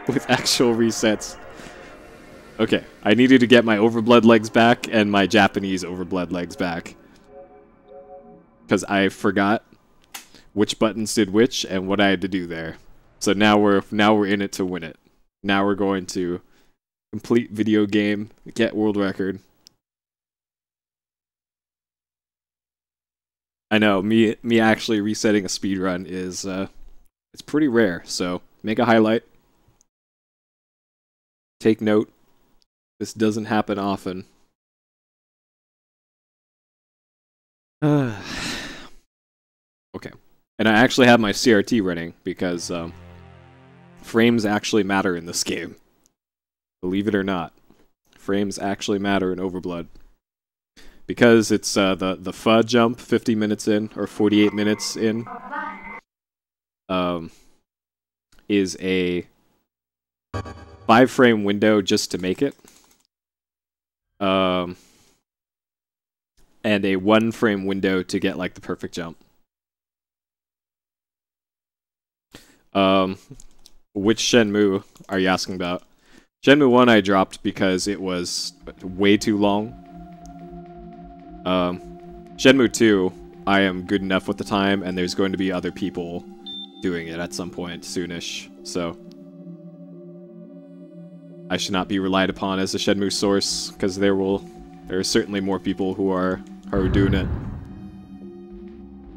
with actual resets. Okay, I needed to get my OverBlood legs back and my Japanese OverBlood legs back. Because I forgot which buttons did which and what I had to do there. So now we're in it to win it. Now we're going to complete video game, get world record. I know, me actually resetting a speedrun is it's pretty rare, so make a highlight. Take note. This doesn't happen often. Okay. And I actually have my CRT running because frames actually matter in this game. Believe it or not. Frames actually matter in OverBlood. Because it's the FUD jump 50 minutes in, or 48 minutes in, is a 5-frame window just to make it. And a 1-frame window to get like the perfect jump. Which Shenmue are you asking about? Shenmue 1 I dropped because it was way too long. Shenmue 2, I am good enough with the time, and there's going to be other people doing it at some point soonish, so I should not be relied upon as a Shenmue source, because there are certainly more people who are doing it.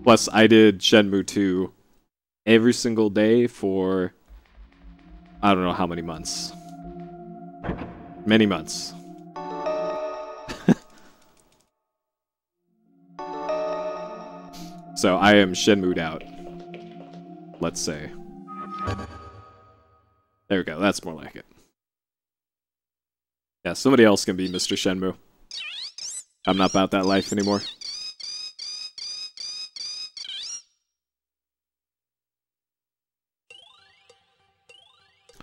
Plus, I did Shenmue 2 every single day for I don't know how many months. Many months. So I am Shenmue'd out. Let's say. There we go, that's more like it. Yeah, somebody else can be Mr. Shenmue. I'm not about that life anymore.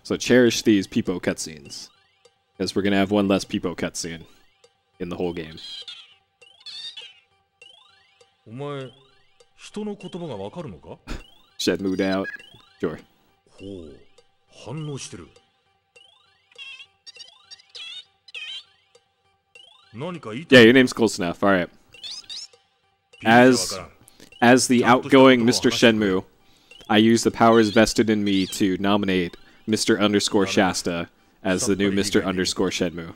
So cherish these Peepo cutscenes. Because we're gonna have one less Peepo cutscene in the whole game. Shenmue'd out. Sure. Yeah, your name's close enough. Alright. As the outgoing Mr. Shenmue, I use the powers vested in me to nominate Mr. Shasta as the new Mr. Shenmue.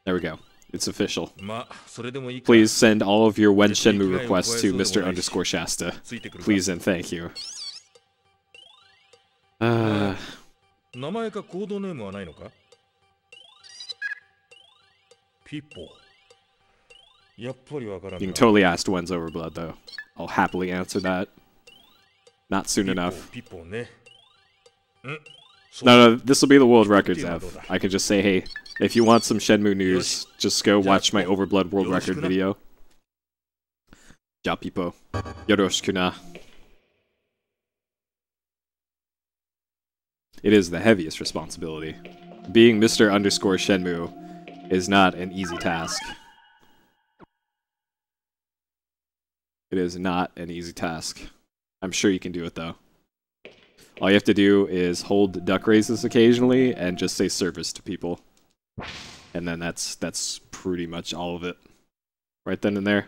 There we go. It's official. Please send all of your When Shenmue requests to Mr. Shasta. Please and thank you. You can totally ask when's OverBlood, though. I'll happily answer that. Not soon enough. No, this will be the world records, Ev. I can just say, hey, if you want some Shenmue news, just go watch my OverBlood world record video. Ja, Pipo. Yoroshiku na. It is the heaviest responsibility. Being Mr. Shenmue is not an easy task. It is not an easy task. I'm sure you can do it, though. All you have to do is hold duck raises occasionally and just say service to people. And then that's pretty much all of it. Right then and there.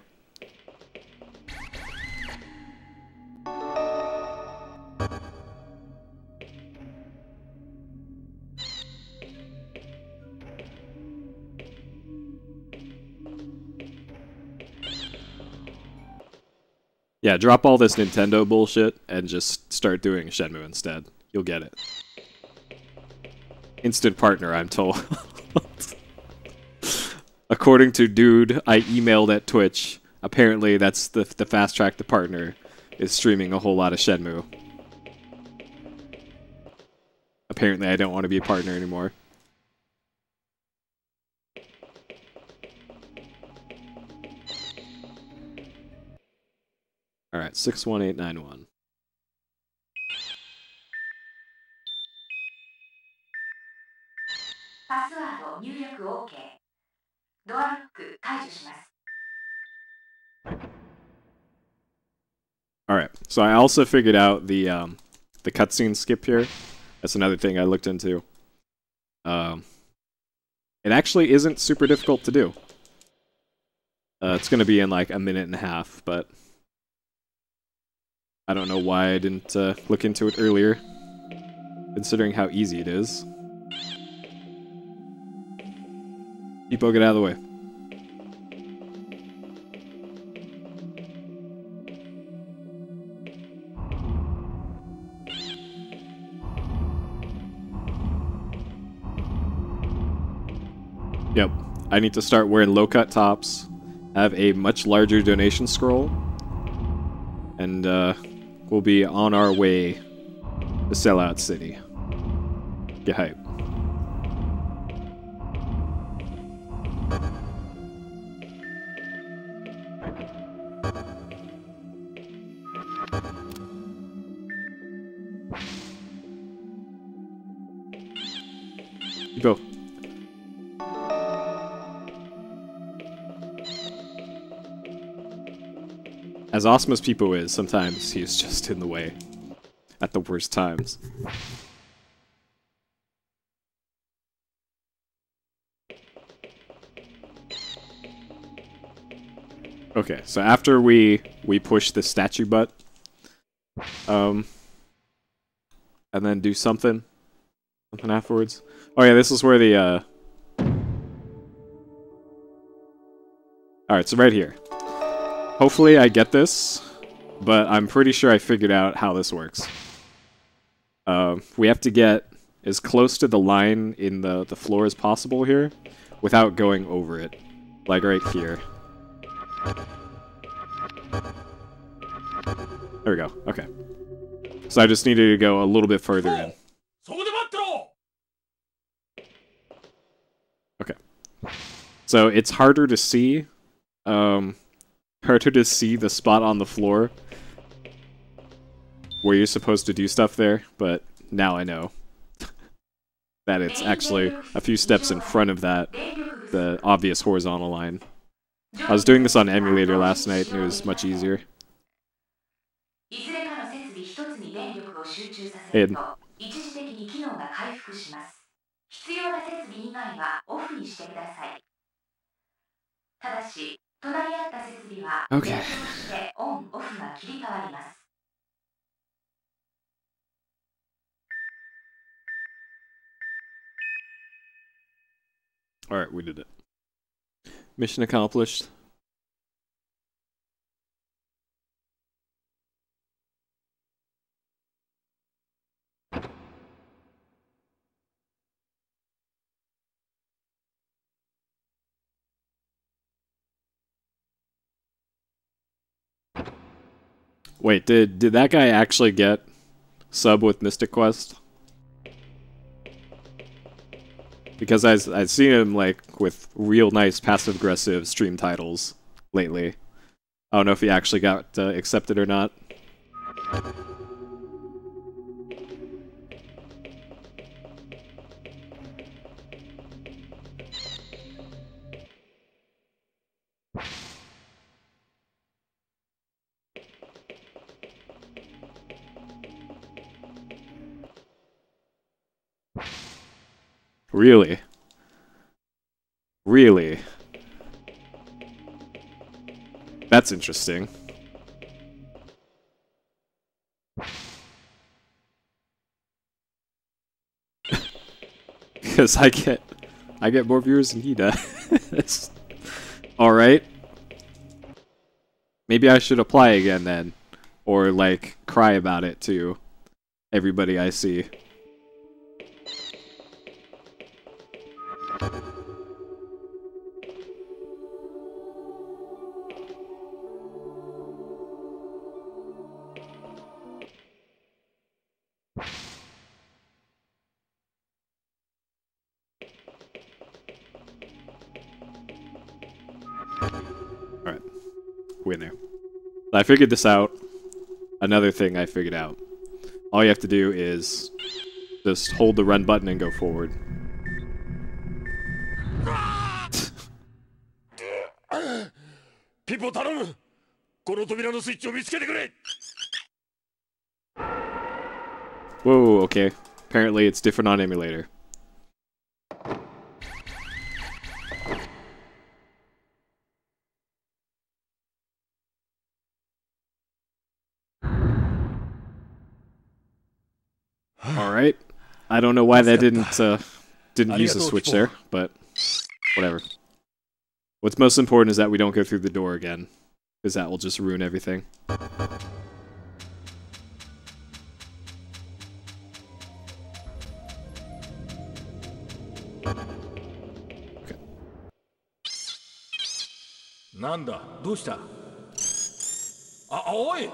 Yeah, drop all this Nintendo bullshit and just start doing Shenmue instead. You'll get it. Instant partner, I'm told. According to dude I emailed at Twitch, apparently that's the fast track to partner is streaming a whole lot of Shenmue. Apparently I don't want to be a partner anymore. Alright, 61891. Alright, so I also figured out the cutscene skip here. That's another thing I looked into. It actually isn't super difficult to do. It's going to be in like a minute and a half, but I don't know why I didn't look into it earlier, considering how easy it is. People, get out of the way. Yep, I need to start wearing low-cut tops, have a much larger donation scroll, and we'll be on our way to Sellout City. Get hype. Go. As awesome as Peepo is, sometimes he is just in the way at the worst times. Okay, so after we push the statue butt, and then do something afterwards. Oh yeah, this is where the Alright, so right here. Hopefully I get this, but I'm pretty sure I figured out how this works. We have to get as close to the line in the floor as possible here, without going over it. Like right here. There we go, okay. So I just needed to go a little bit further in. Okay. So it's harder to see. Harder to see the spot on the floor where you're supposed to do stuff there, but now I know that it's actually a few steps in front of that, the obvious horizontal line. I was doing this on emulator last night and it was much easier. Aiden. Okay. Alright, we did it. Mission accomplished. Wait, did that guy actually get sub with Mystic Quest? Because I've seen him like with real nice passive-aggressive stream titles lately. I don't know if he actually got accepted or not. Really? Really? That's interesting. Because I get more viewers than he does. Alright. Maybe I should apply again then. Or like cry about it to everybody I see. Alright. We're in there. I figured this out. Another thing I figured out. All you have to do is just hold the run button and go forward. Whoa, okay. Apparently it's different on emulator. Alright. I don't know why that didn't use the switch there, but whatever. What's most important is that we don't go through the door again, because that will just ruin everything. Okay. Nanda, dousta? Oi!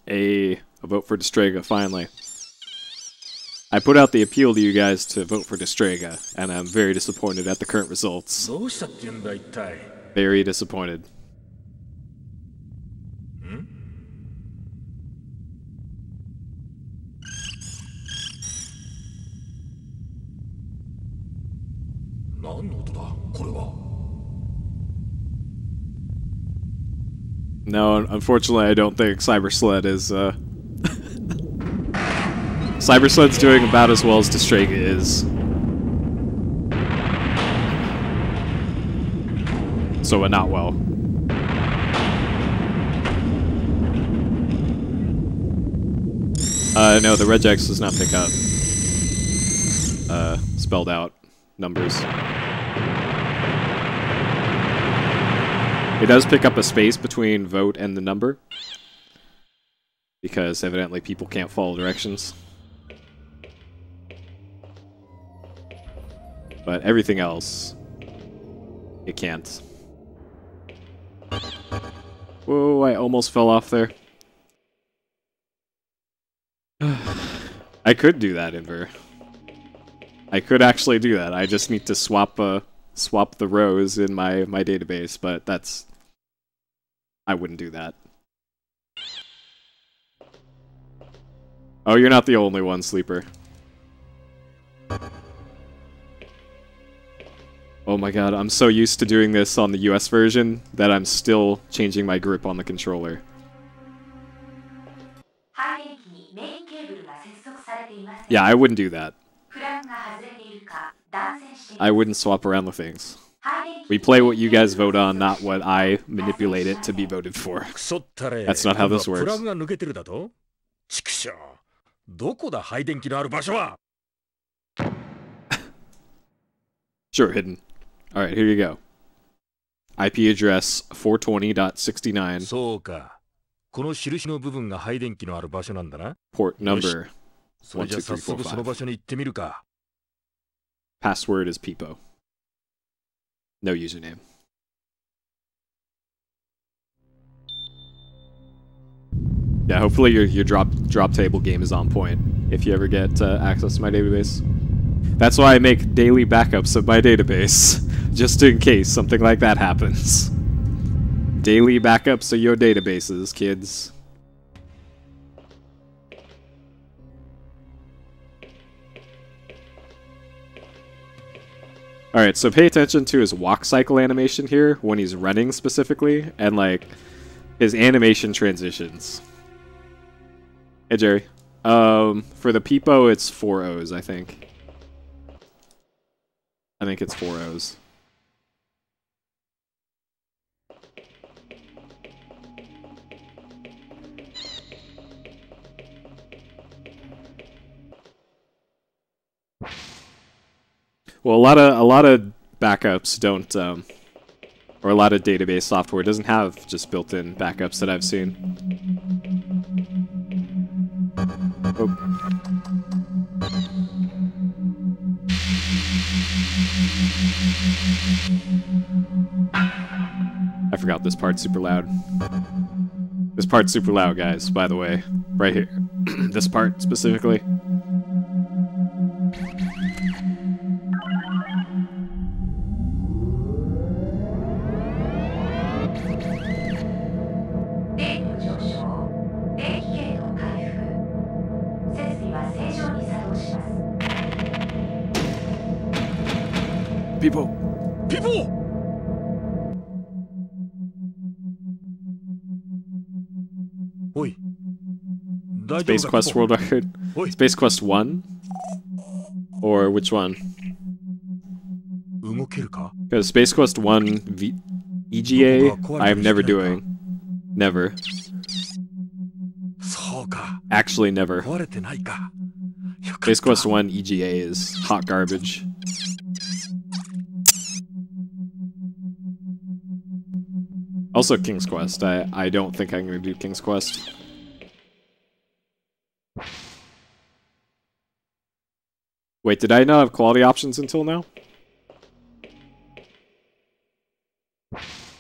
A vote for Destrega, finally. I put out the appeal to you guys to vote for Destrega, and I'm very disappointed at the current results. Very disappointed. No, unfortunately, I don't think Cyber Sled is, Cyber Sled's doing about as well as Destrega is. So, not well. No, the regex does not pick up, spelled out numbers. It does pick up a space between vote and the number, because evidently people can't follow directions. But everything else, it can't. Whoa, I almost fell off there. I could do that, Inver. I could actually do that. I just need to swap the rows in my database, but that's... I wouldn't do that. Oh, you're not the only one, Sleeper. Oh my god, I'm so used to doing this on the US version that I'm still changing my grip on the controller. Yeah, I wouldn't do that. I wouldn't swap around the things. We play what you guys vote on, not what I manipulate it to be voted for. That's not how this works. Sure, hidden. Alright, here you go. IP address 420.69. Port number 12345. Password is Peepo. No username. Yeah, hopefully your drop table game is on point if you ever get access to my database. That's why I make daily backups of my database, just in case something like that happens. Daily backups of your databases, kids. Alright, so pay attention to his walk cycle animation here, when he's running specifically, and like, his animation transitions. Hey Jerry. For the Peepo, it's 4 O's, I think. I think it's 4 O's. Well, a lot of backups don't, or a lot of database software doesn't have just built-in backups that I've seen. Oh. I forgot this part's super loud. This part's super loud, guys, by the way. Right here. This part, specifically. People! People! Space Quest World Record? Space Quest 1? Or which one? Because Space Quest 1 EGA, I'm never doing. Never. Actually, never. Space Quest 1 EGA is hot garbage. Also King's Quest. I don't think I'm going to do King's Quest. Wait, did I not have quality options until now?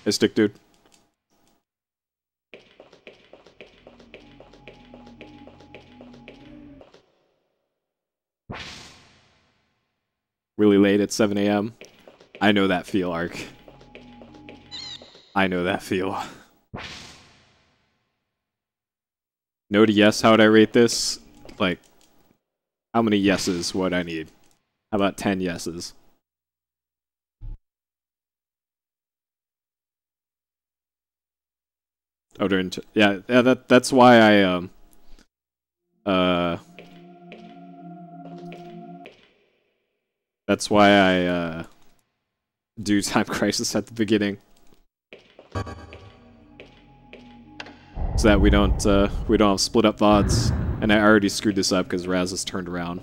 Hey, Stick Dude. Really late at 7 AM. I know that feel, Ark. I know that feel. No to yes, how would I rate this? Like, how many yeses would I need? How about 10 yeses? Oh, yeah, that's why I that's why I do Time Crisis at the beginning. So that we don't have split up VODs. And I already screwed this up because Raz has turned around.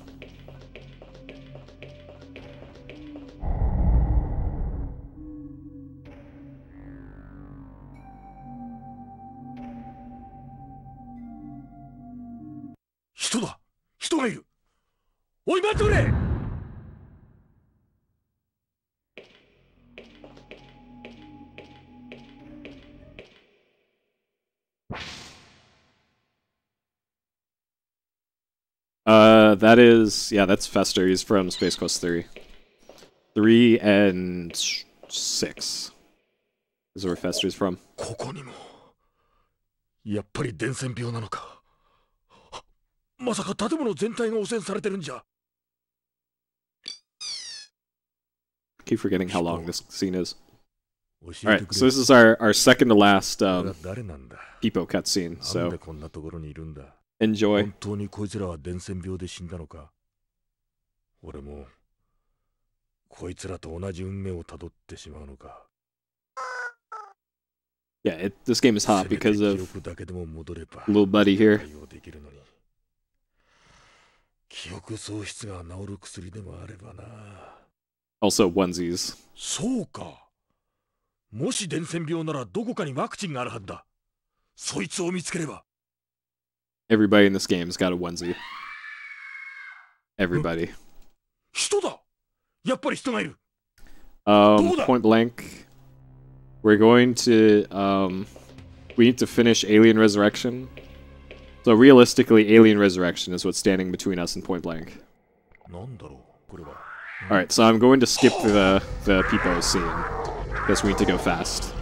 That is, yeah, that's Fester. He's from Space Quest 3. 3 and 6 is where Fester's from. Keep forgetting how long this scene is. Alright, so this is our second to last Peepo cutscene, so enjoy. Yeah, this game is hot because of little buddy here. Also onesies. Everybody in this game's got a onesie. Everybody. Point blank. We're going to, we need to finish Alien Resurrection. So realistically, Alien Resurrection is what's standing between us and Point Blank. Alright, so I'm going to skip the Peepo scene, because we need to go fast.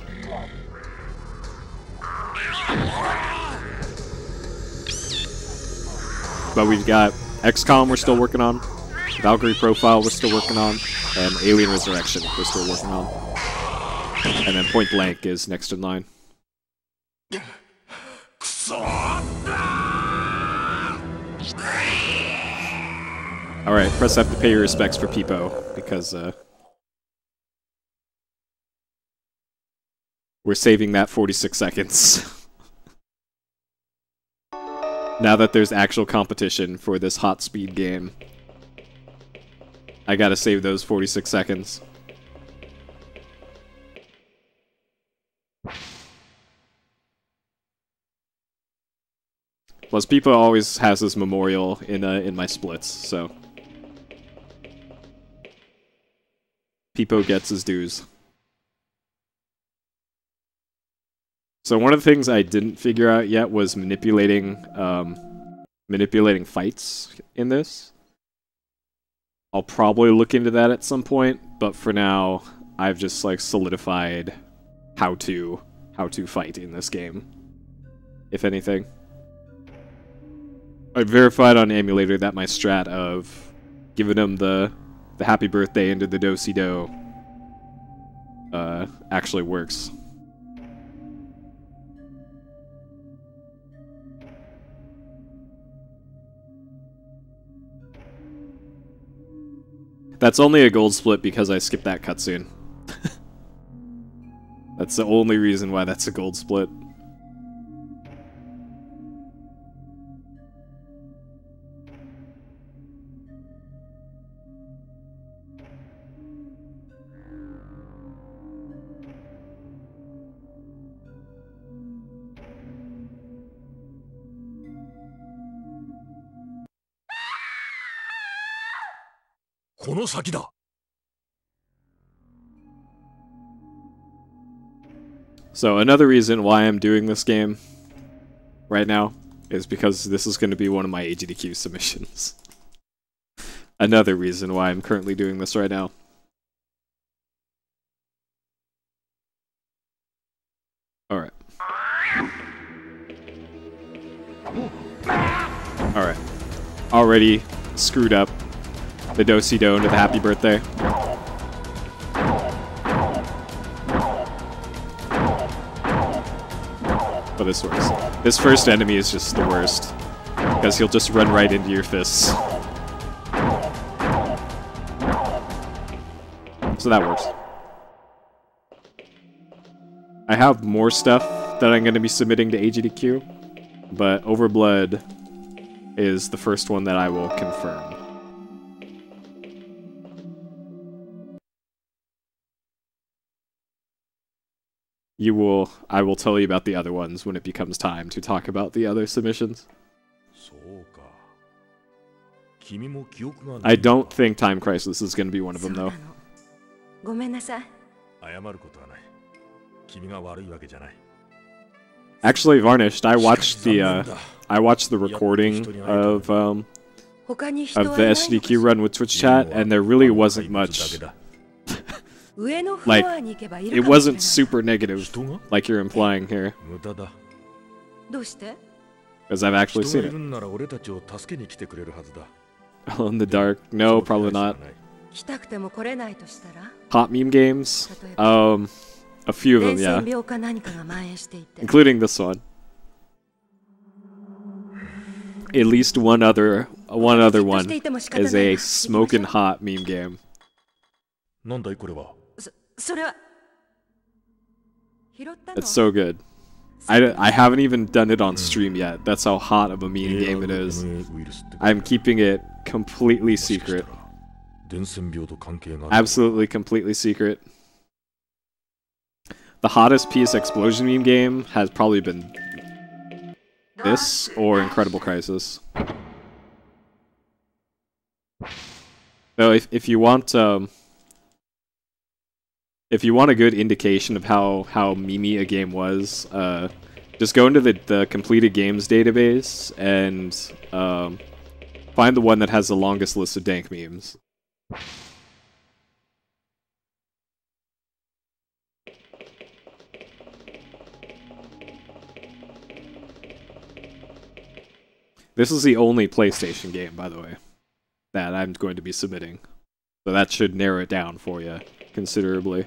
But we've got XCOM we're still working on, Valkyrie Profile we're still working on, and Alien Resurrection we're still working on. And then Point Blank is next in line. Alright, press F to pay your respects for Peepo, because we're saving that 46 seconds. Now that there's actual competition for this hot speed game, I gotta save those 46 seconds. Plus, Peepo always has this memorial in my splits, so Peepo gets his dues. So one of the things I didn't figure out yet was manipulating fights in this. I'll probably look into that at some point, but for now, I've just like solidified how to fight in this game, if anything. I verified on emulator that my strat of giving him the happy birthday into the do-si-do actually works. That's only a gold split because I skipped that cutscene. That's the only reason why that's a gold split. So another reason why I'm doing this game right now is because this is going to be one of my AGDQ submissions. Another reason why I'm currently doing this right now. Alright. Alright. Already screwed up the do-si-do into the happy birthday. But this works. This first enemy is just the worst, because he'll just run right into your fists. So that works. I have more stuff that I'm going to be submitting to AGDQ, but OverBlood is the first one that I will confirm. I will tell you about the other ones when it becomes time to talk about the other submissions. I don't think Time Crisis is going to be one of them, though. Actually, Varnished, I watched the recording of the SDQ run with Twitch chat, and there really wasn't much. Like, it wasn't super negative, like you're implying here. Because I've actually seen it. Alone in the dark? No, probably not. Hot meme games? A few of them, yeah. Including this one. At least one other one is a smoking hot meme game. It's so good. I haven't even done it on stream yet. That's how hot of a meme game it is. I'm keeping it completely secret. Absolutely completely secret. The hottest PS Explosion meme game has probably been this or Incredible Crisis. So if you want a good indication of how memey a game was, just go into the completed games database and find the one that has the longest list of dank memes. This is the only PlayStation game, by the way, that I'm going to be submitting. So that should narrow it down for you considerably.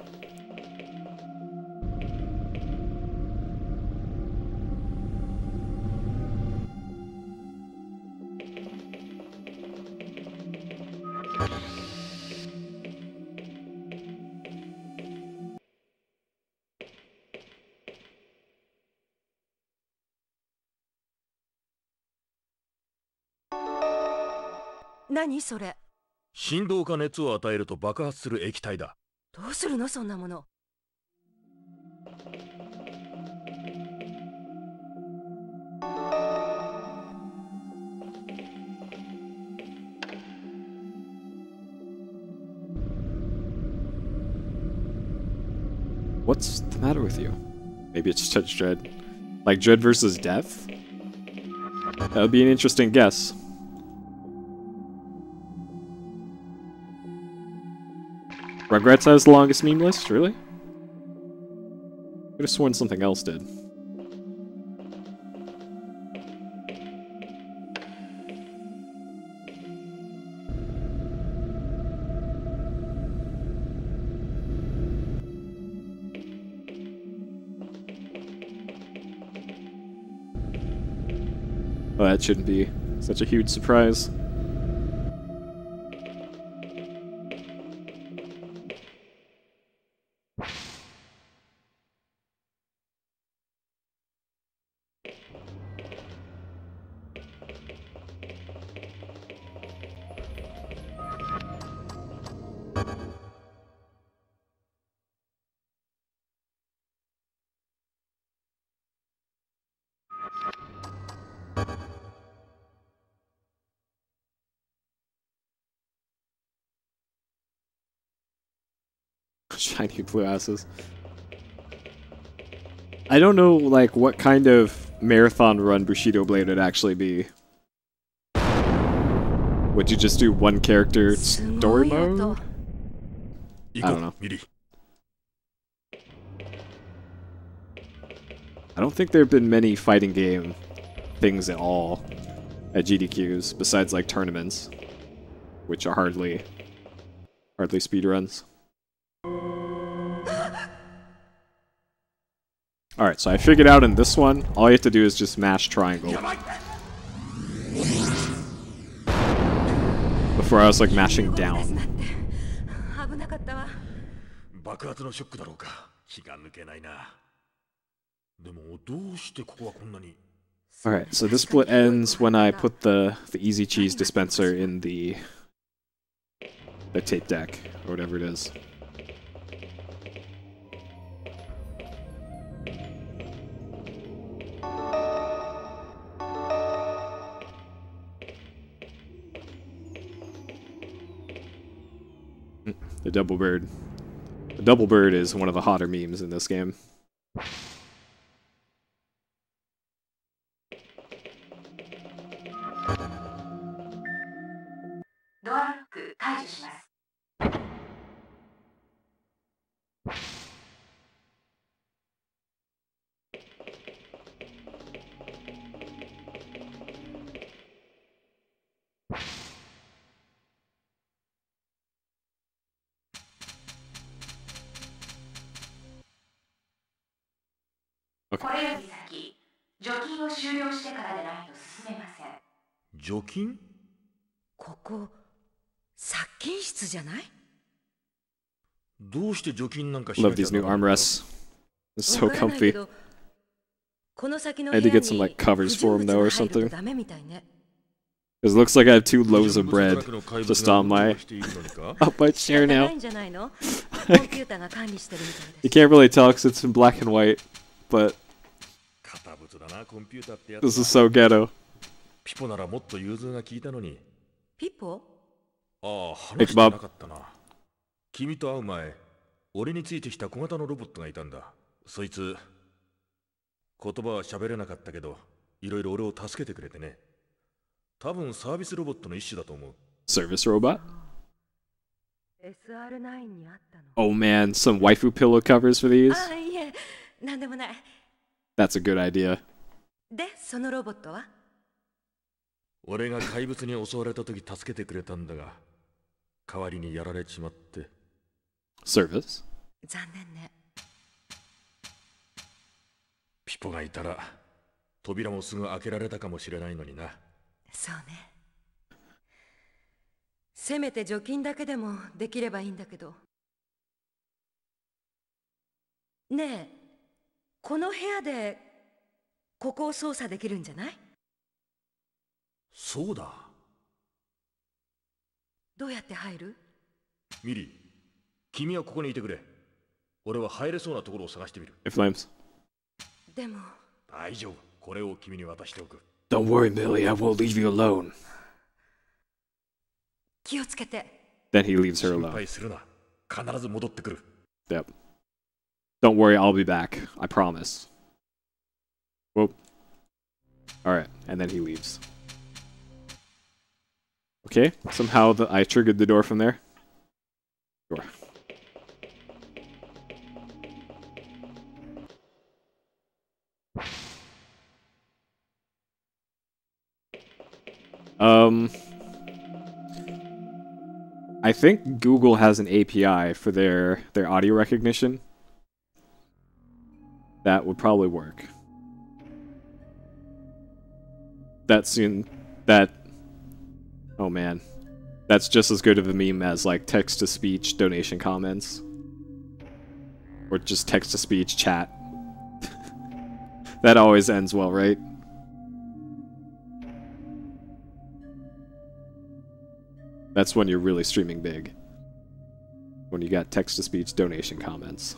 Naniそれ? 振動か熱を与えると爆発する液体だ。どうするのそんなもの? What's the matter with you? Maybe it's just Dread. Like Dread versus Death? That would be an interesting guess. Rugrats has the longest meme list? Really? Could have sworn something else did. Well, that shouldn't be such a huge surprise. Shiny blue asses. I don't know, like, what kind of marathon run Bushido Blade would actually be. Would you just do one character story mode? I don't know. I don't think there have been many fighting game things at all at GDQs, besides like tournaments, which are hardly speedruns. Alright, so I figured out in this one, all you have to do is just mash triangle. Before I was like mashing down. Alright, so this split ends when I put the easy cheese dispenser in the tape deck, or whatever it is. The double bird. The double bird is one of the hotter memes in this game. Love these new armrests. It's so comfy. I had to get some like covers for them though or something. It looks like I have 2 loaves of bread just on my chair now. You can't really tell because it's in black and white, but this is so ghetto. Hey, Bob. 君と会う前、俺についてきた小型のロボットがいたんだ。そいつ、言葉は喋れなかったけど、いろいろ俺を助けてくれてね。多分サービスロボットの一種だと思う。Service robot? Oh man, some waifu pillow covers for these? That's a good idea. で、そのロボットは？俺が怪物に襲われた時助けてくれたんだが、代わりにやられちまって。Service? 残念ね。ピポがいたら、扉もすぐ開けられたかもしれないのにな。そうね。せめて除菌だけでもできればいいんだけど。ねえ、この部屋でここを操作できるんじゃない？そうだ。どうやって入る？ミリー、君はここにいてくれ。俺は入れそうなところを探してみる。Flames. でも。大丈夫。これを君に渡しておく。Don't worry, Millie. I won't leave you alone. 気をつけて。Then he leaves her alone. 心配するな。必ず戻ってくる。Yep. Don't worry, I'll be back. I promise. Whoop. Alright, and then he leaves. Okay, somehow I triggered the door from there. Sure. I think Google has an API for their audio recognition. That would probably work. Oh man. That's just as good of a meme as like text-to-speech donation comments. Or just text-to-speech chat. That always ends well, right? That's when you're really streaming big. When you got text-to-speech donation comments.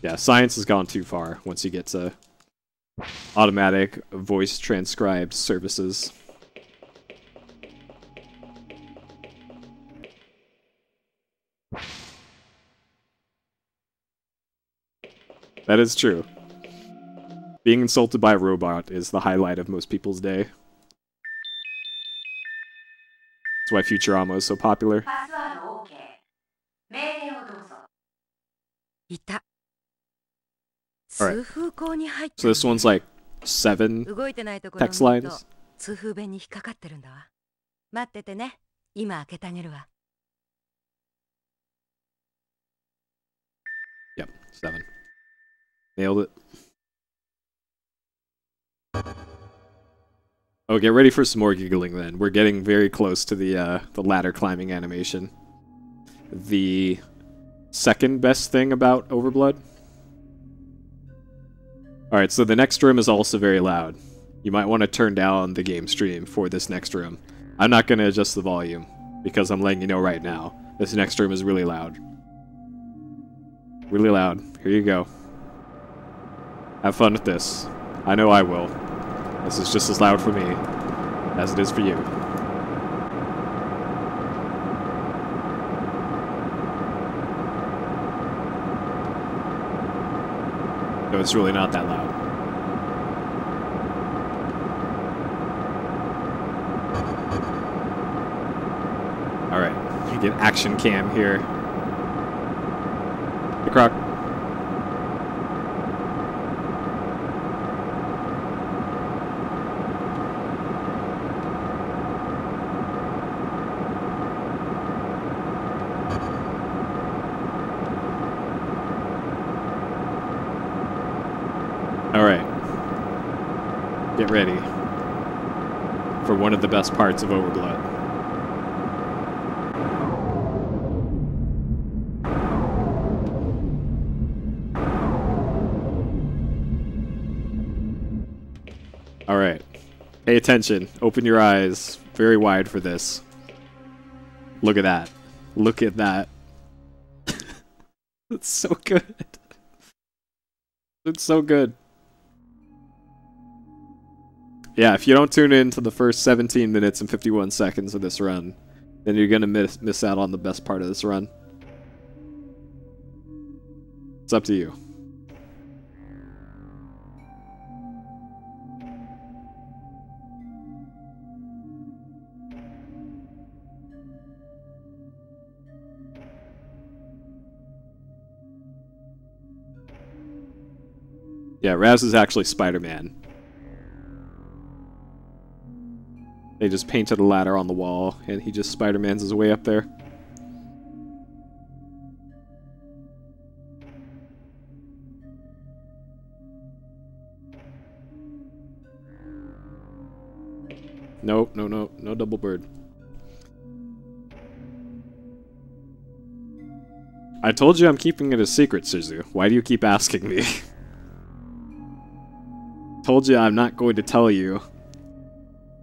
Yeah, science has gone too far once you get to automatic voice transcribed services. That is true. Being insulted by a robot is the highlight of most people's day. That's why Futurama is so popular. Alright. So this one's like 7 text lines. Yep, 7. Nailed it. Oh, get ready for some more giggling then. We're getting very close to the ladder climbing animation. The second best thing about OverBlood. Alright, so the next room is also very loud. You might want to turn down the game stream for this next room. I'm not going to adjust the volume, because I'm letting you know right now. This next room is really loud. Really loud. Here you go. Have fun with this. I know I will. This is just as loud for me as it is for you. No, it's really not that loud. Alright, you get action cam here. Hey, Croc. Alright. Get ready for one of the best parts of OverBlood. Alright. Pay attention. Open your eyes very wide for this. Look at that. Look at that. It's so good. It's so good. Yeah, if you don't tune in to the first 17 minutes and 51 seconds of this run, then you're gonna miss out on the best part of this run. It's up to you. Yeah, Raz is actually Spider-Man. They just painted a ladder on the wall, and he just Spider-Mans his way up there. Nope, no double bird. I told you I'm keeping it a secret, Suzu. Why do you keep asking me? Told you I'm not going to tell you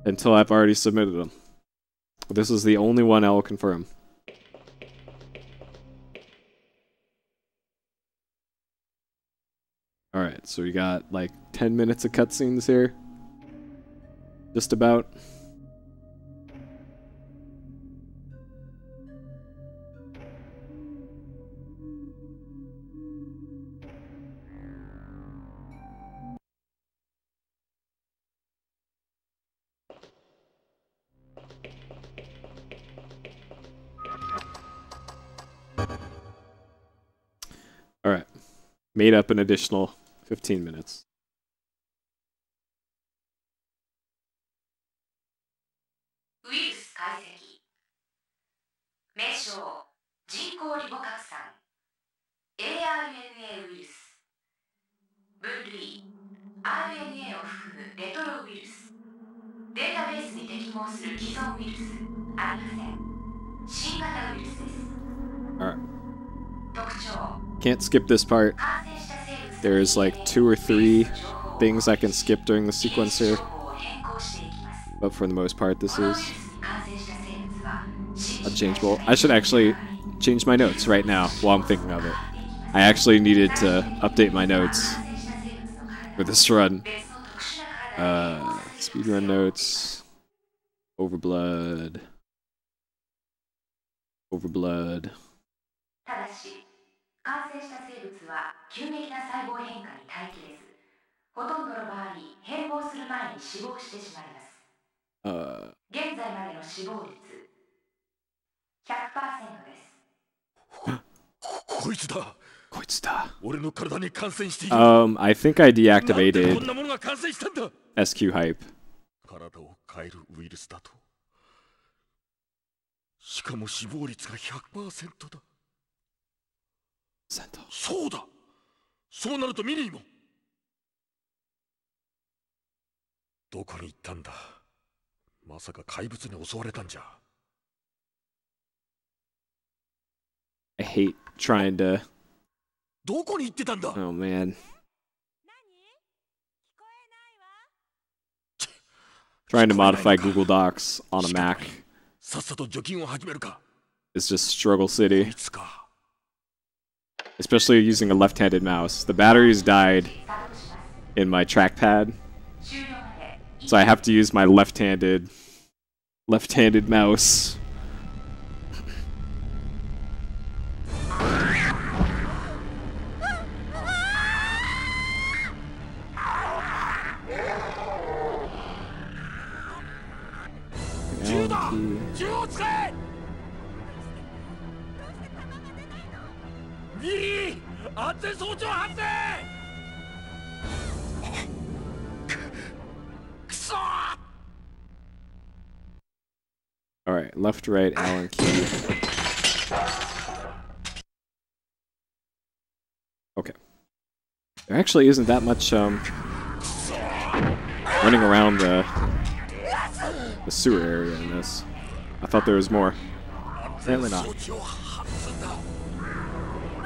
until I've already submitted them. This is the only one I will confirm. Alright, so we got like 10 minutes of cutscenes here. Just about. Alright. Made up an additional 15 minutes. Alright. Can't skip this part. There's like 2 or 3 things I can skip during the sequence here. But for the most part, this is unchangeable. I should actually change my notes right now while I'm thinking of it. I actually needed to update my notes for this run. Speedrun notes. OverBlood. OverBlood. ただし、感染した生物は急激な細胞変化に耐えきれず、ほとんどの場合、変貌する前に死亡してしまいます。現在までの死亡率 100% です。こいつだ。こいつだ。俺の体に感染している。I think I deactivated こんなものが感染したんだ。 SQ hype. 体を変えるウイルスだと。しかも死亡率が 100% だ。そうだ。そうなるとミニーも。どこに行ったんだ。まさか怪物に襲われたんじゃ。I hate trying to. どこに行ってたんだ。 Oh man. Trying to modify Google Docs on a Mac. さっさと除菌を始めるか。 It's just struggle city. Especially using a left-handed mouse. The batteries died in my trackpad, so I have to use my left-handed mouse. Alright, left, right, Allen key. Okay. There actually isn't that much running around the sewer area in this. I thought there was more. Apparently not.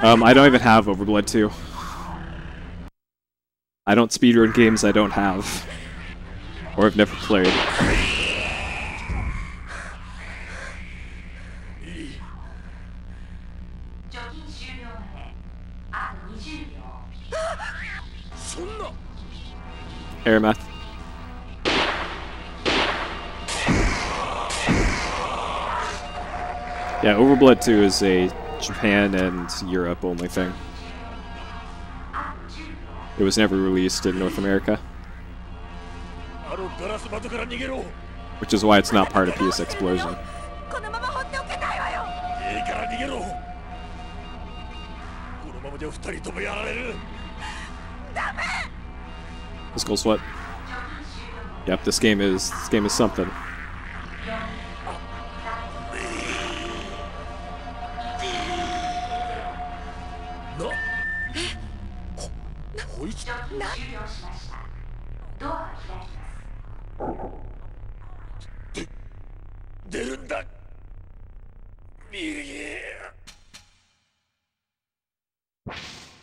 I don't even have OverBlood 2. I don't speedrun games I don't have. Or have never played. Air math. Yeah, OverBlood 2 is a Japan and Europe only thing. It was never released in North America. Which is why it's not part of PS Explosion. Physical sweat. Yep, this game is something.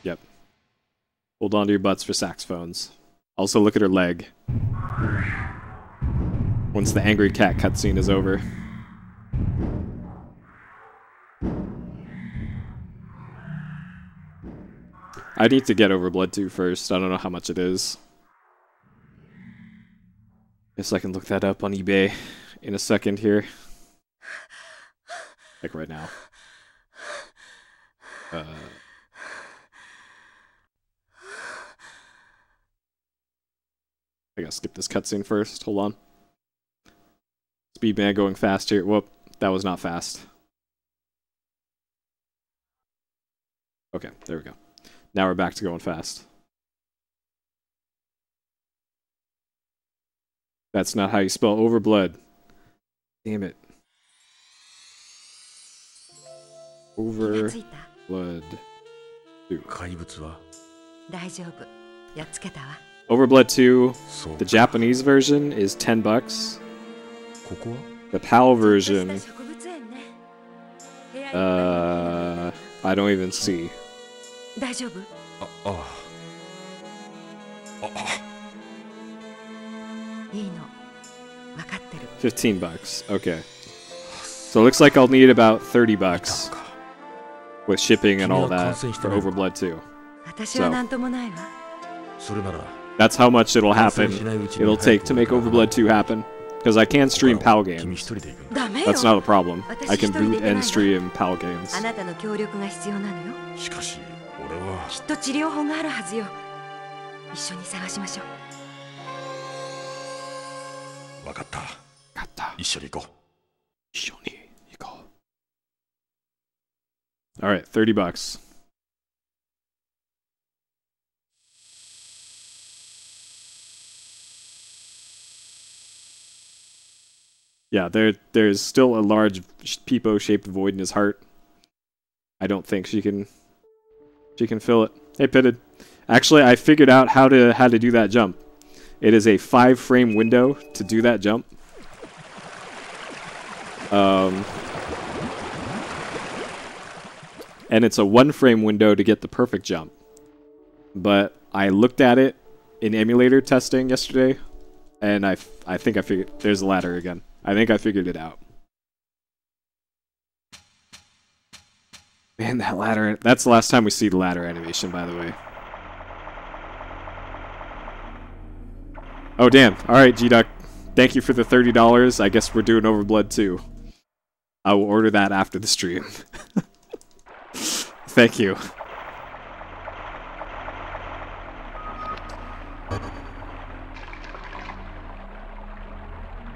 Yep. Hold on to your butts for saxophones. Also look at her leg. Once the angry cat cutscene is over. I need to get OverBlood 2 first. I don't know how much it is. Guess I can look that up on eBay in a second here. Like right now. I gotta skip this cutscene first. Hold on. Speedman going fast here. Whoop. That was not fast. Okay, there we go. Now we're back to going fast. That's not how you spell OverBlood. Damn it. OverBlood 2. OverBlood 2, the Japanese version is $10. The PAL version, I don't even see. 15 bucks. Okay. So it looks like I'll need about $30. with shipping and all that for OverBlood 2. So that's how much it'll happen. It'll take to make OverBlood 2 happen. Because I can stream PAL games. That's not a problem. I can boot and stream PAL games. Alright, $30. Yeah, there's still a large Peepo-shaped void in his heart. I don't think she can fill it. Hey, Pitted. Actually, I figured out how to do that jump. It is a 5-frame window to do that jump. And it's a 1-frame window to get the perfect jump. But I looked at it in emulator testing yesterday, and I think I figured... There's a ladder again. I think I figured it out. Man, that ladder... That's the last time we see the ladder animation, by the way. Oh, damn. Alright, G-Duck. Thank you for the $30. I guess we're doing OverBlood 2. I will order that after the stream. Thank you.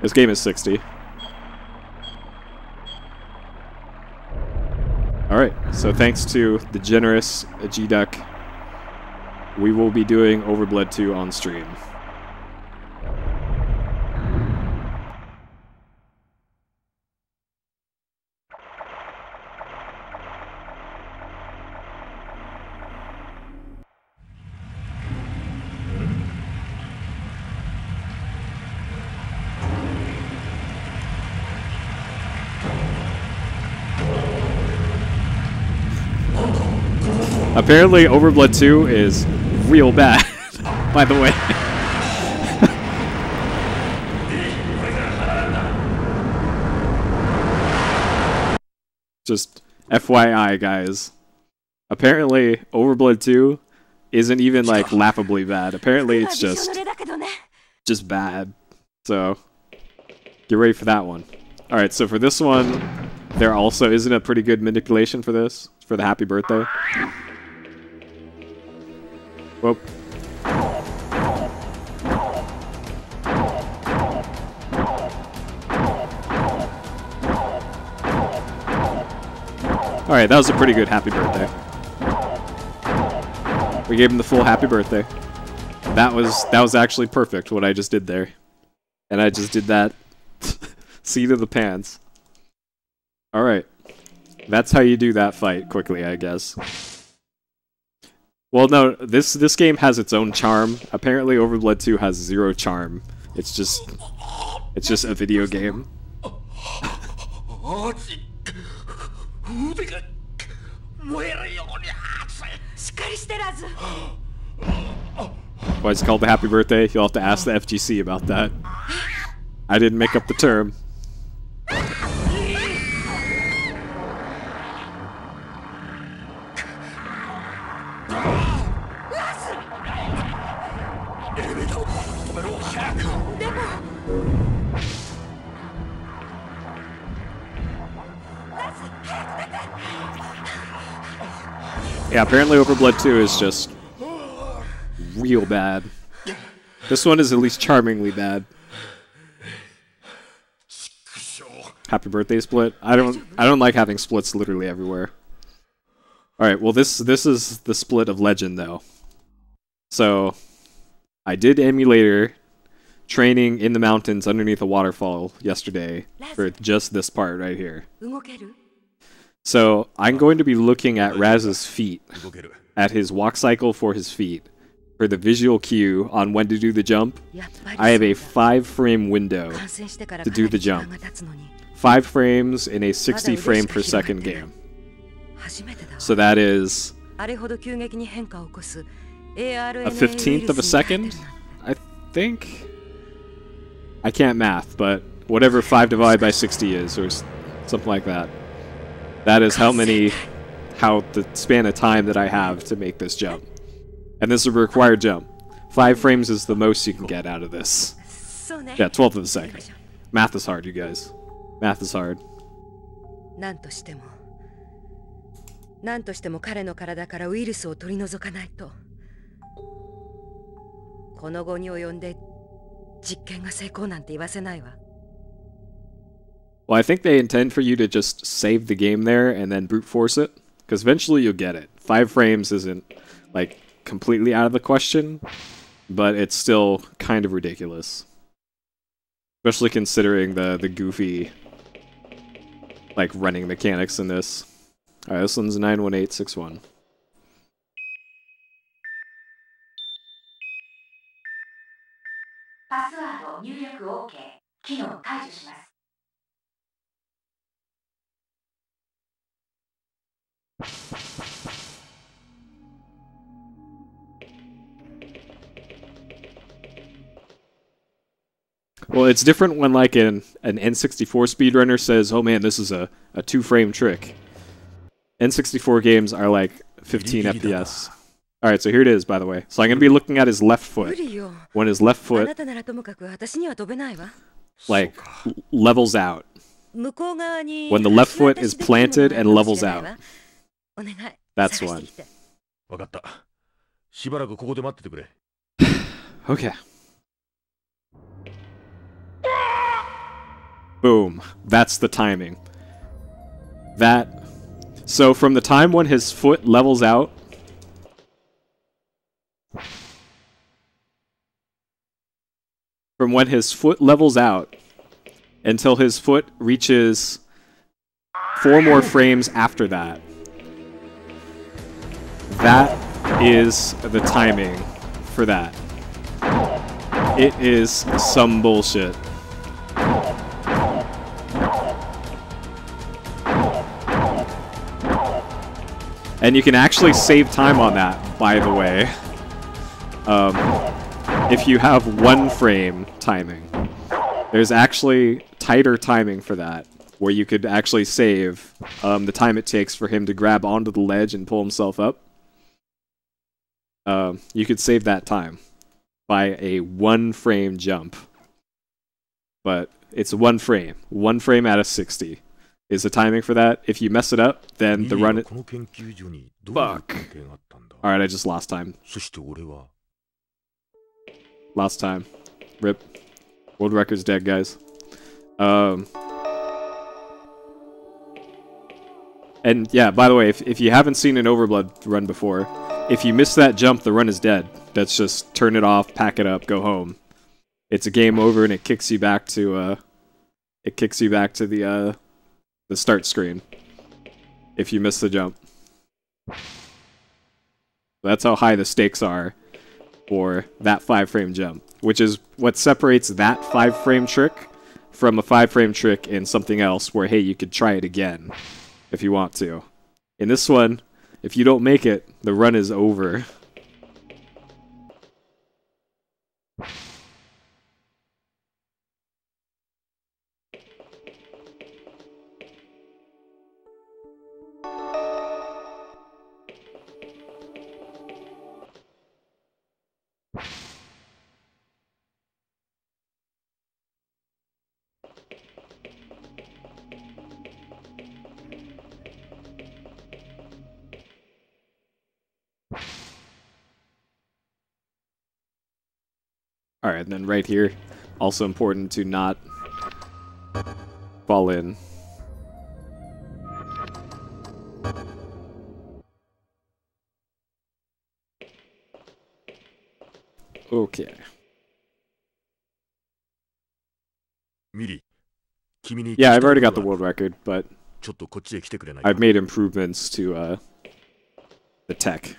This game is 60. Alright, so thanks to the generous G-Duck, we will be doing OverBlood 2 on stream. Apparently, OverBlood 2 is real bad, by the way. Just FYI, guys. Apparently, OverBlood 2 isn't even, like, laughably bad. Apparently, it's just bad. So, get ready for that one. Alright, so for this one, there also isn't a pretty good manipulation for this, for the happy birthday. Whoop. Alright, that was a pretty good happy birthday. We gave him the full happy birthday. That was actually perfect, what I just did there. And I just did that seat of the pants. Alright. That's how you do that fight quickly, I guess. Well, no, this game has its own charm. Apparently, OverBlood 2 has 0 charm. It's just a video game. Why it's called the Happy Birthday? You'll have to ask the FGC about that. I didn't make up the term. Yeah, apparently OverBlood 2 is just real bad. This one is at least charmingly bad. Happy birthday split. I don't like having splits literally everywhere. Alright, well this is the split of Legend though. So I did emulator training in the mountains underneath a waterfall yesterday for just this part right here. So I'm going to be looking at Raz's feet, at his walk cycle for his feet, for the visual cue on when to do the jump. I have a 5-frame window to do the jump. 5 frames in a 60 frame per second game. So that is a 15th of a second, I think? I can't math, but whatever 5 divided by 60 is, or something like that. That is how many how the span of time that I have to make this jump. And this is a required jump. 5 frames is the most you can get out of this. Yeah, 12th of a second. Math is hard, you guys. Math is hard. なんとしても彼の体からウイルスを取り除かないと。この後に及んで実験が成功なんて言わせないわ。Well, I think they intend for you to just save the game there and then brute force it, because eventually you'll get it. 5 frames isn't, like, completely out of the question, but it's still kind of ridiculous. Especially considering the goofy, like, running mechanics in this. Alright, this one's 91861. パスワード入力 OK。機能解除します。Well, it's different when, like, an N64 speedrunner says, oh man, this is a 2-frame trick. N64 games are like 15 FPS. Alright, so here it is, by the way. So I'm going to be looking at his left foot. When his left foot, like, levels out. When the left foot is planted and levels out. That's one. Okay. Boom. That's the timing. So from the time when his foot levels out, until his foot reaches 4 more frames after that. That is the timing for that. It is some bullshit. And you can actually save time on that, by the way. If you have 1 frame timing. There's actually tighter timing for that, where you could actually save the time it takes for him to grab onto the ledge and pull himself up. You could save that time by a 1 frame jump. But it's 1 frame. 1 frame out of 60 is the timing for that. If you mess it up, then the run... Fuck. Alright, I just lost time. Lost time. Rip. World record's dead, guys. And yeah, by the way, if you haven't seen an OverBlood run before, if you miss that jump, the run is dead. That's just turn it off, pack it up, go home. It's a game over, and it kicks you back to the start screen if you miss the jump. That's how high the stakes are for that 5-frame jump, which is what separates that 5-frame trick from a 5-frame trick in something else where, hey, you could try it again if you want to. In this one, if you don't make it, the run is over. Alright, and then right here, also important to not fall in. Okay. Yeah, I've already got the world record, but I've made improvements to the tech.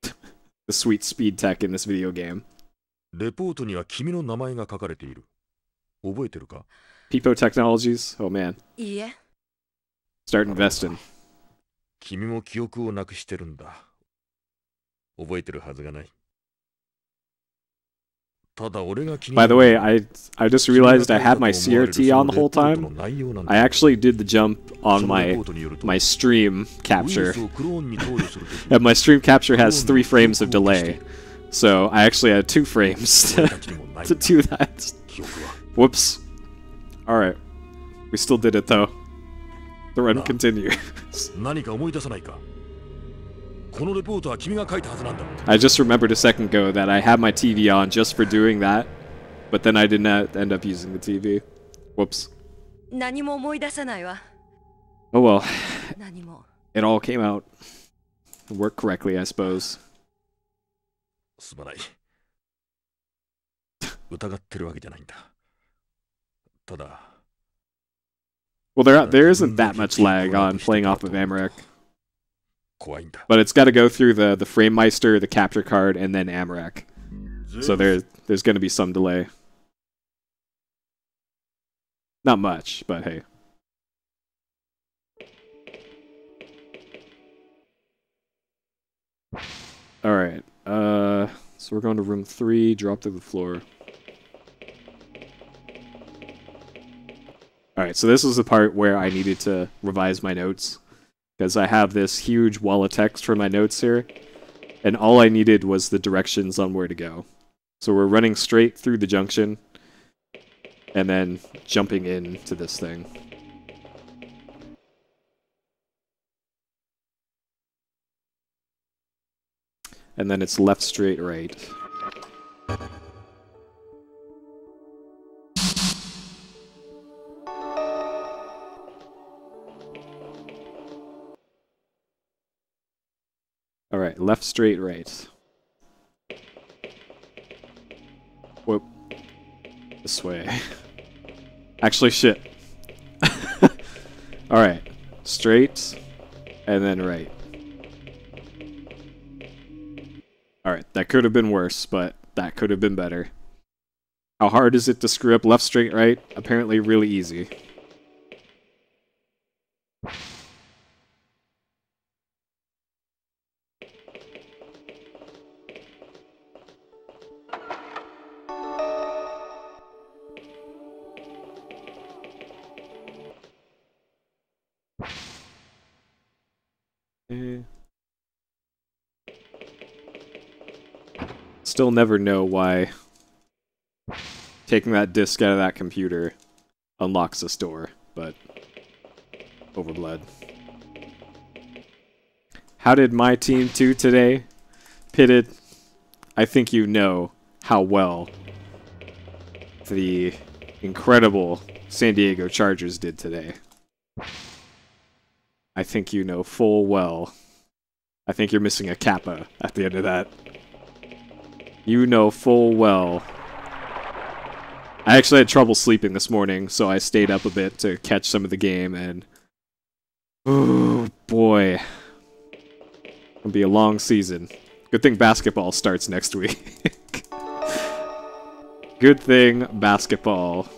The sweet speed tech in this video game. Pipo Technologies? Oh man. Start investing. 君も記憶をなくしてるんだ。覚えてるはずがない。By the way, I just realized I had my CRT on the whole time. I actually did the jump on my stream capture. And my stream capture has 3 frames of delay. So I actually had 2 frames to do that. Whoops. Alright. We still did it though. The run continues. I just remembered a second ago that I had my TV on just for doing that, but then I did not end up using the TV. Whoops. Oh well. It all came out. Worked correctly, I suppose. Well, there isn't that much lag on playing off of Amarak. But it's got to go through the FrameMeister, the capture card, and then Amarak. So there's going to be some delay. Not much, but hey. Alright, so we're going to room 3, drop to the floor. Alright, so this was the part where I needed to revise my notes. Because I have this huge wall of text for my notes here. And all I needed was the directions on where to go. So we're running straight through the junction. And then jumping into this thing. And then it's left, straight, right. Alright, left, straight, right. Whoop. This way. Actually, shit. Alright. Straight, and then right. Alright, that could have been worse, but that could have been better. How hard is it to screw up left, straight, right? Apparently really easy. Still never know why taking that disc out of that computer unlocks this door, but OverBlood. How did my team do today? Pitted, I think you know how well the incredible San Diego Chargers did today. I think you know full well. I think you're missing a kappa at the end of that. You know full well. I actually had trouble sleeping this morning, so I stayed up a bit to catch some of the game, and oh boy, it'll be a long season. Good thing basketball starts next week. Good thing basketball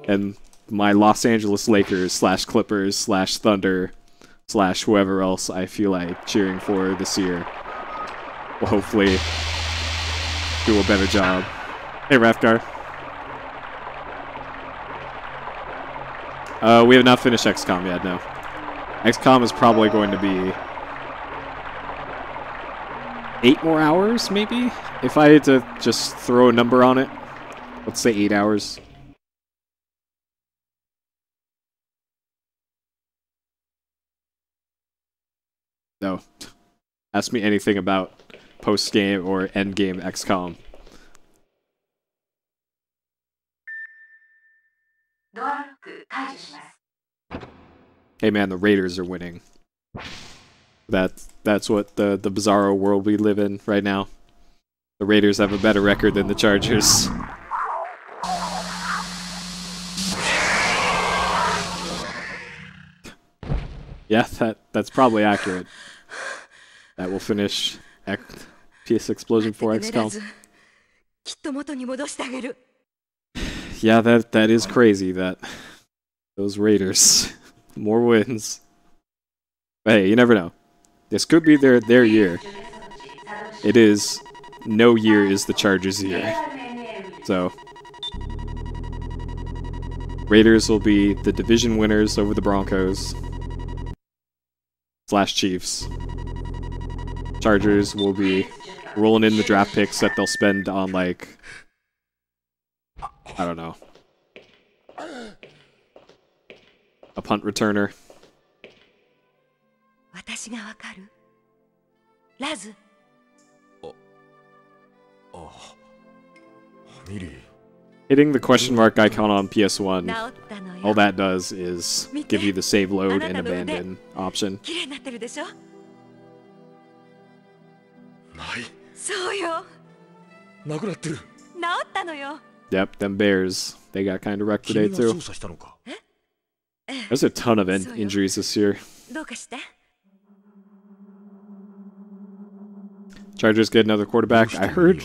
and my Los Angeles Lakers / Clippers / Thunder / whoever else I feel like cheering for this year will hopefully do a better job. Hey, Rafgar. We have not finished XCOM yet, no. XCOM is probably going to be 8 more hours, maybe? If I had to just throw a number on it. Let's say 8 hours. No. Ask me anything about post-game or end-game XCOM. Hey man, the Raiders are winning. That's what the bizarro world we live in right now. The Raiders have a better record than the Chargers. Yeah, that's probably accurate. That will finish PS Explosion 4 XCOM. Yeah, that is crazy, that those Raiders. More wins. But hey, you never know. This could be their year. It is. No year is the Chargers' year. So, Raiders will be the division winners over the Broncos / Chiefs. Chargers will be rolling in the draft picks that they'll spend on, like, I don't know, a punt returner. 私がわかる？ラズ。Hitting the question mark icon on PS1, all that does is give you the save load and abandon option. 綺麗になってるでしょ？そうよ。なくなってる。治ったのよ。Yep, them Bears, they got kind of wrecked today too. There's a ton of injuries this year. どうかして？ Chargers get another quarterback. I heard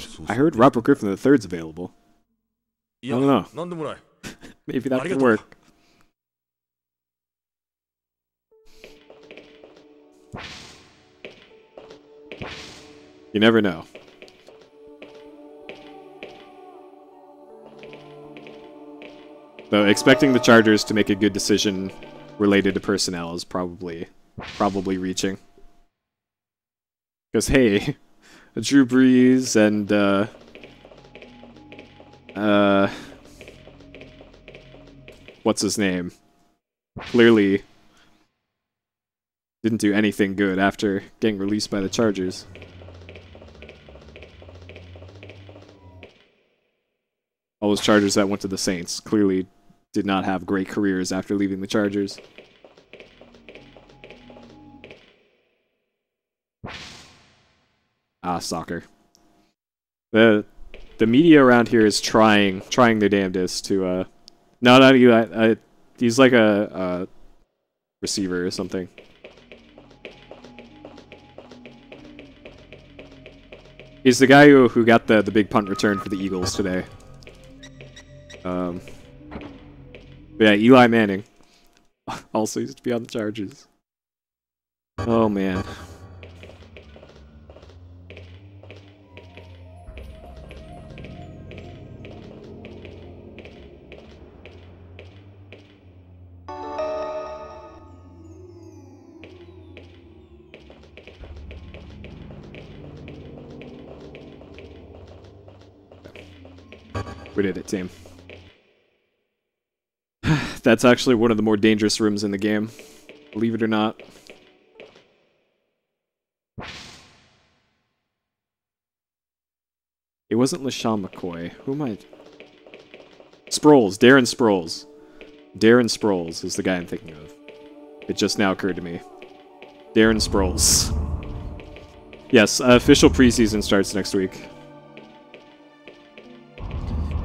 Robert Griffin III's available. I don't know. Maybe that could work. You never know. Though expecting the Chargers to make a good decision related to personnel is probably reaching. Because hey, Drew Brees and what's his name? Clearly didn't do anything good after getting released by the Chargers. All those Chargers that went to the Saints clearly did not have great careers after leaving the Chargers. Soccer. The media around here is trying their damnedest to no, not you. He's like a receiver or something. He's the guy who got the big punt return for the Eagles today. But yeah, Eli Manning also used to be on the Chargers. Oh man. We did it, team. That's actually one of the more dangerous rooms in the game, believe it or not. It wasn't LaShawn McCoy. Who am I? Sproles. Darren Sproles. Darren Sproles is the guy I'm thinking of. It just now occurred to me. Darren Sproles. Yes, official preseason starts next week.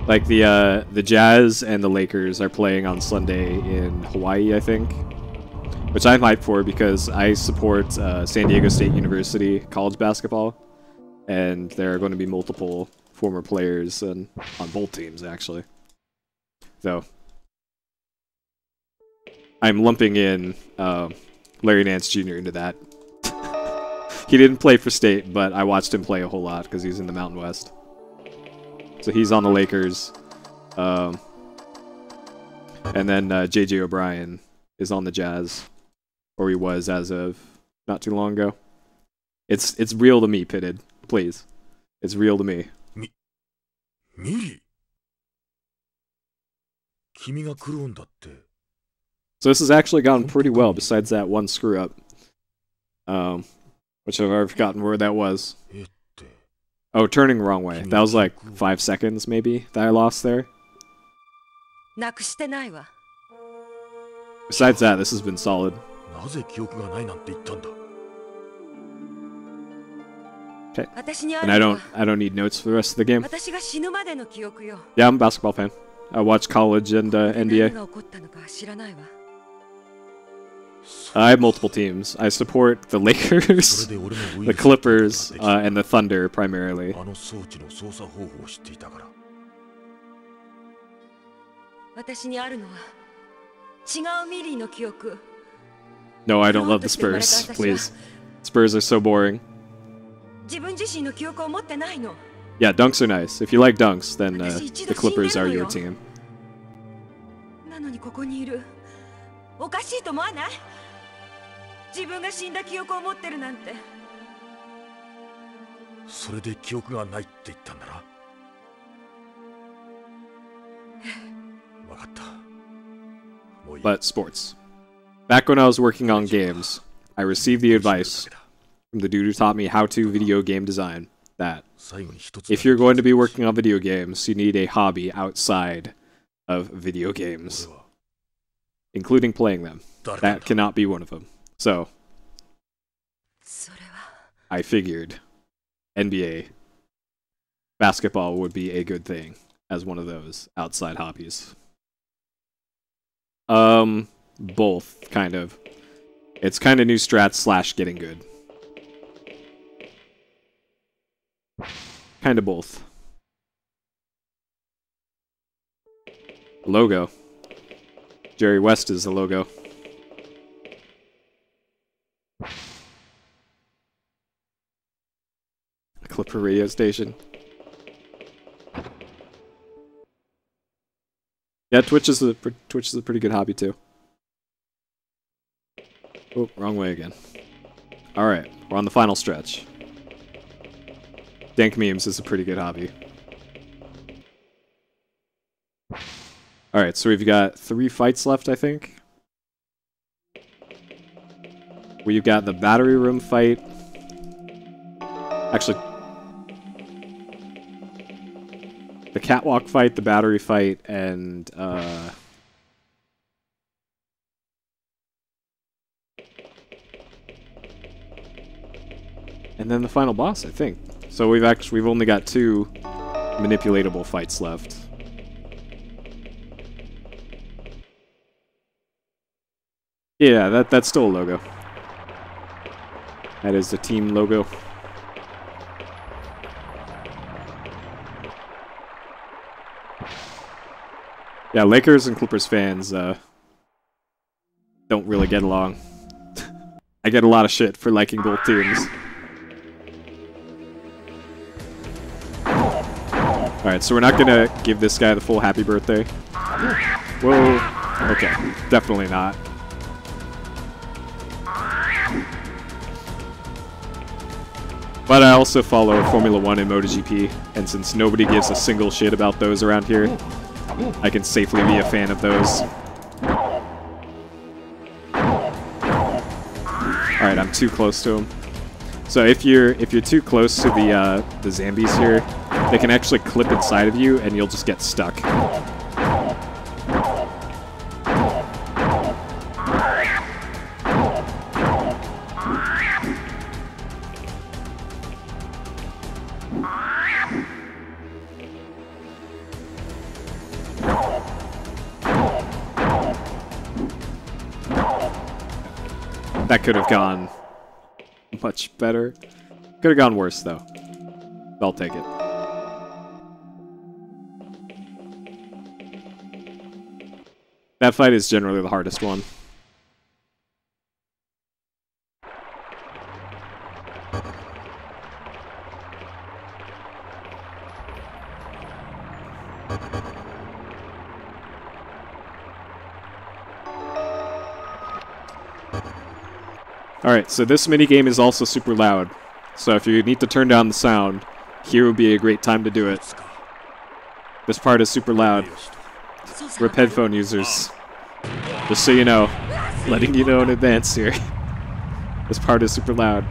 Like the Jazz and the Lakers are playing on Sunday in Hawaii, I think, which I'm hyped for because I support San Diego State University college basketball, and there are going to be multiple former players on both teams actually. So I'm lumping in Larry Nance Jr. into that. He didn't play for State, but I watched him play a whole lot because he's in the Mountain West. So he's on the Lakers, and then J.J. O'Brien is on the Jazz, or he was as of not too long ago. It's real to me, Pitted. Please, it's real to me. Miri? So this has actually gone pretty well, besides that one screw up, which I've already forgotten where that was. Oh, turning the wrong way. That was like 5 seconds, maybe, that I lost there. Besides that, this has been solid. Okay. And I don't need notes for the rest of the game. Yeah, I'm a basketball fan. I watch college and NBA. I have multiple teams. I support the Lakers, the Clippers, and the Thunder primarily. No, I don't love the Spurs, please. Spurs are so boring. Yeah, dunks are nice. If you like dunks, then the Clippers are your team. なのにここにいる。おかしいと思わない？自分が死んだ記憶を持ってるなんて。それで記憶がないって言ったんだな。わかった。もういい。 But sports. Back when I was working on games, I received the advice from the dude who taught me how to video game design that if you're going to be working on video games, you need a hobby outside of video games, including playing them. That cannot be one of them. So, I figured NBA basketball would be a good thing as one of those outside hobbies. Both, kind of. It's kind of new strats / getting good. Kind of both. Logo. Jerry West is the logo. Clipper radio station. Yeah, Twitch is a pretty good hobby too. Oh, wrong way again. All right, we're on the final stretch. Dank memes is a pretty good hobby. All right, so we've got 3 fights left, I think. We've got the battery room fight. Actually, the catwalk fight, the battery fight, and then the final boss, I think. So we've only got 2 manipulatable fights left. Yeah, that's still a logo. That is the team logo. Yeah, Lakers and Clippers fans don't really get along. I get a lot of shit for liking both teams. Alright, so we're not gonna give this guy the full happy birthday. Whoa. Okay, definitely not. But I also follow Formula 1 and MotoGP, and since nobody gives a single shit about those around here, I can safely be a fan of those. Alright, I'm too close to him. So if you're too close to the zombies here, they can actually clip inside of you and you'll just get stuck. That could have gone much better. Could have gone worse, though. I'll take it. That fight is generally the hardest one. Alright, so this minigame is also super loud. So if you need to turn down the sound, here would be a great time to do it. This part is super loud. Rip headphone users. Just so you know. Letting you know in advance here. This part is super loud.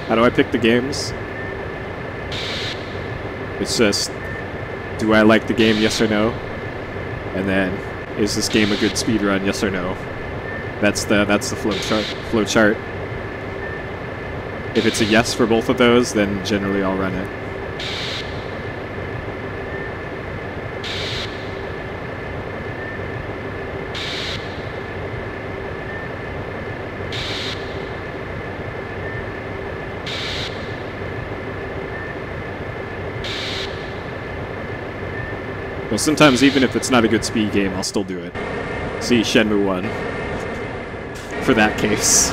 How do I pick the games? It's just, do I like the game, yes or no? And then, is this game a good speedrun, yes or no? That's the flow chart. If it's a yes for both of those, then generally I'll run it. But sometimes, even if it's not a good speed game, I'll still do it. See Shenmue 1. For that case.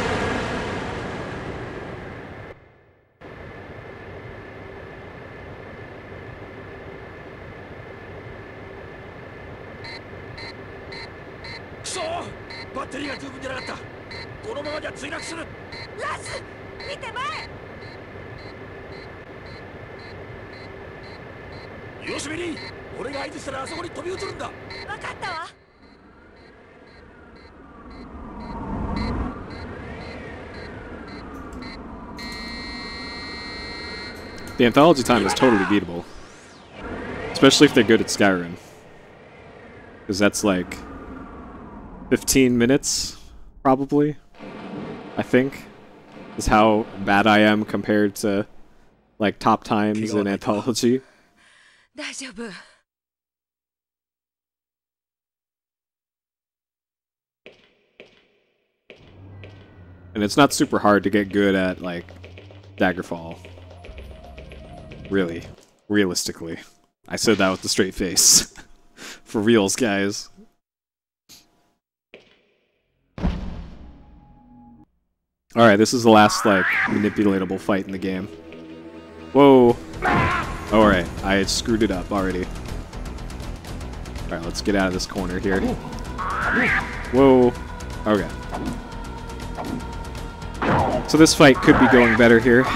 The anthology time is totally beatable. Especially if they're good at Skyrim. Because that's like 15 minutes, probably, I think, is how bad I am compared to like top times in anthology. And it's not super hard to get good at like Daggerfall. Really. Realistically. I said that with a straight face. For reals, guys. Alright, this is the last, like, manipulatable fight in the game. Whoa! Alright, I screwed it up already. Alright, let's get out of this corner here. Whoa! Okay. So this fight could be going better here.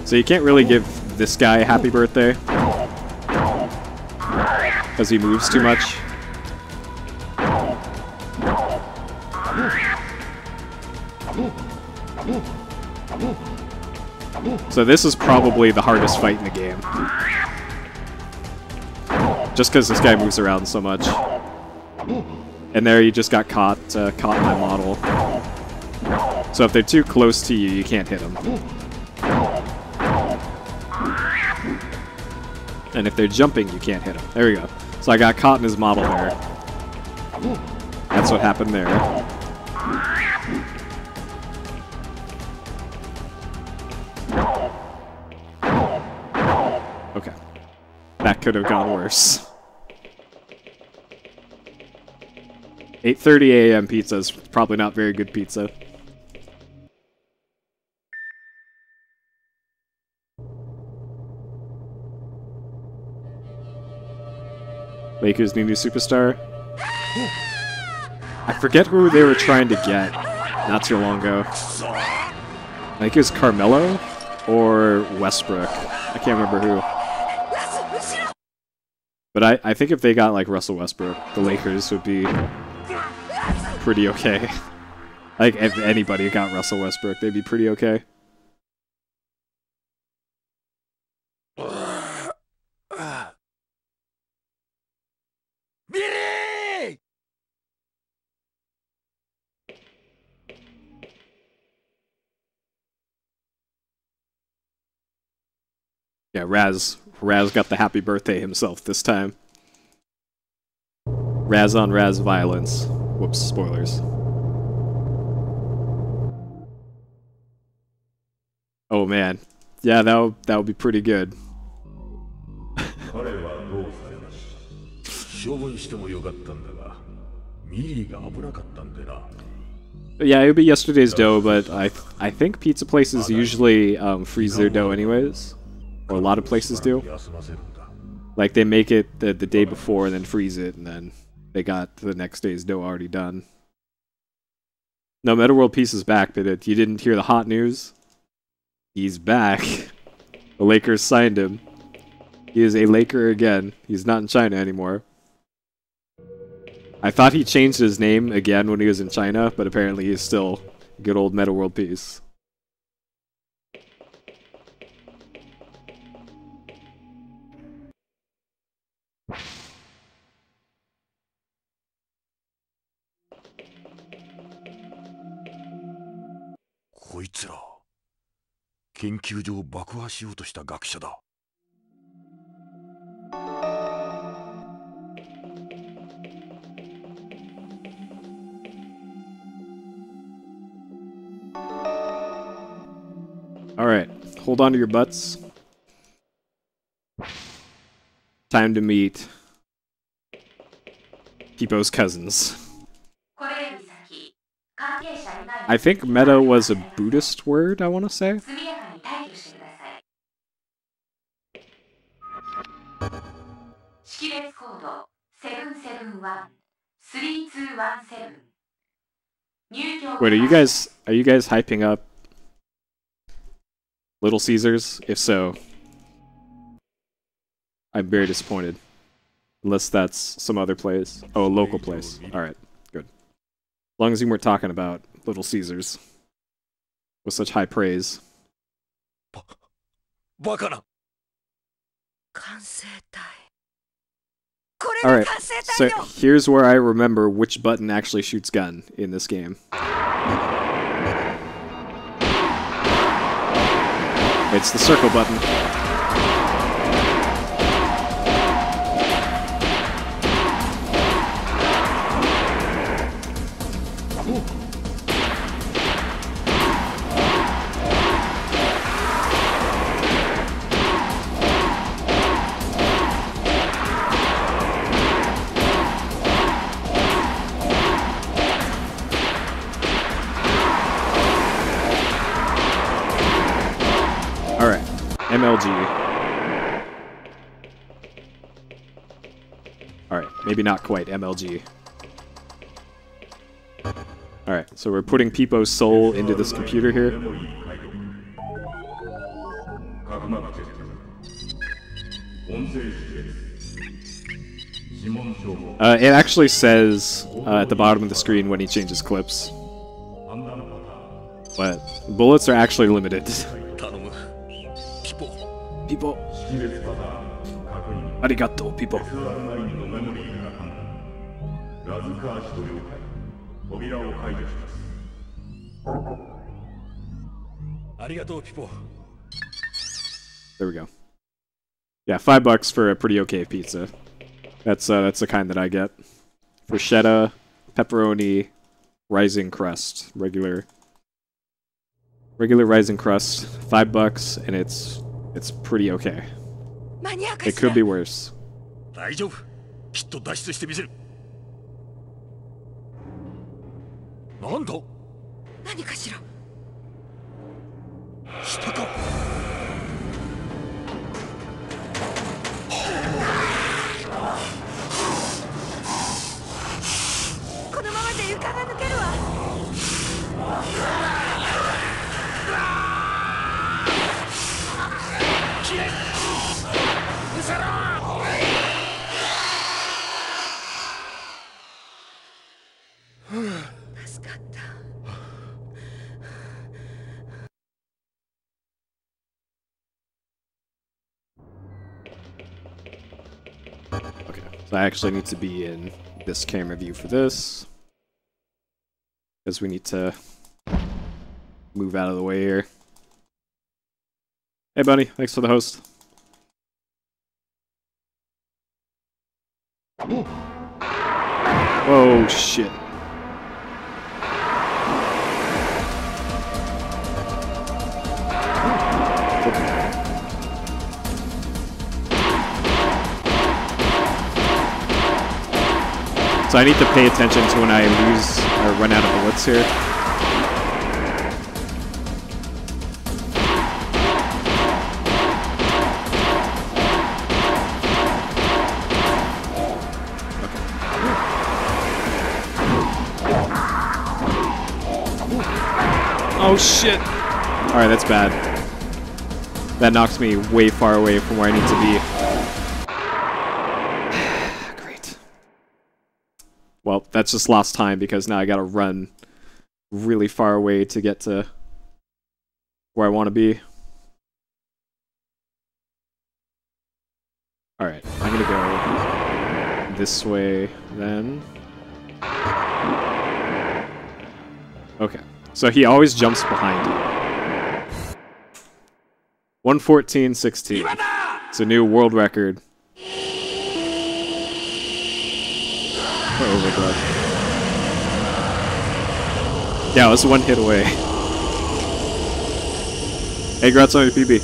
So you can't really give this guy a happy birthday because he moves too much. So this is probably the hardest fight in the game. Just because this guy moves around so much. And there you just got caught in my model. So if they're too close to you, you can't hit them. And if they're jumping, you can't hit them. There we go. So I got caught in his model there. That's what happened there. Okay. That could have gone worse. 8:30 a.m. pizza is probably not very good pizza. Lakers' new superstar. I forget who they were trying to get not too long ago. I think it was Carmelo or Westbrook. I can't remember who. But I think if they got like Russell Westbrook, the Lakers would be pretty okay. Like if anybody got Russell Westbrook, they'd be pretty okay. Yeah, Raz got the happy birthday himself this time. Raz on Raz violence. Whoops, spoilers. Oh man. Yeah, that would be pretty good. Yeah, it would be yesterday's dough, but I think pizza places usually freeze their dough anyways. Or a lot of places do. Like, they make it the day before and then freeze it, and then they got the next day's dough already done. No, Meta World Peace is back, but you didn't hear the hot news? He's back. The Lakers signed him. He is a Laker again. He's not in China anymore. I thought he changed his name again when he was in China, but apparently he's still good old Meta World Peace. Alright, hold on to your butts. Time to meet Peepo's cousins. I think meta was a Buddhist word, I want to say. Wait, are you guys hyping up Little Caesars? If so, I'm very disappointed. Unless that's some other place. Oh, a local place. Alright, good. As long as you weren't talking about Little Caesars with such high praise. Alright, so here's where I remember which button actually shoots gun in this game. It's the circle button. MLG. Alright, maybe not quite MLG. Alright, so we're putting Peepo's soul into this computer here. It actually says at the bottom of the screen when he changes clips. But bullets are actually limited. People. Arigato, people. There we go. Yeah, $5 for a pretty okay pizza. That's the kind that I get. Bruschetta, pepperoni, rising crust, regular rising crust, $5, and it's pretty okay. It could be worse. Okay, so I actually need to be in this camera view for this, because we need to move out of the way here. Hey buddy, thanks for the host. Oh shit. So I need to pay attention to when I lose or run out of bullets here. Oh shit! Alright, that's bad. That knocks me way far away from where I need to be. Great. Well, that's just lost time because now I gotta run really far away to get to where I want to be. Alright, I'm gonna go this way then. Okay. So he always jumps behind you. 1:14.16. It's a new world record. For OverBlood. Yeah, it was one hit away. Hey, congrats on your PB.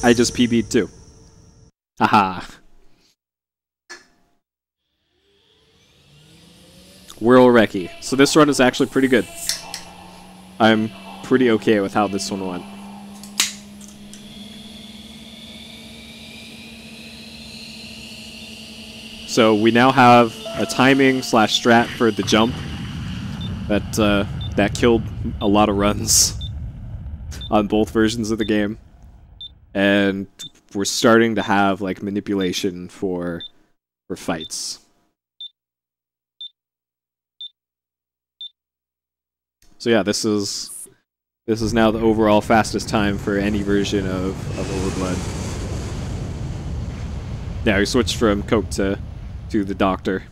I just PB'd too. Haha. Whirl Recce. So this run is actually pretty good. I'm pretty okay with how this one went. So we now have a timing / strat for the jump that killed a lot of runs on both versions of the game, and we're starting to have like manipulation for fights. So yeah, this is now the overall fastest time for any version of OverBlood. Yeah, we switched from Coke to the Doctor.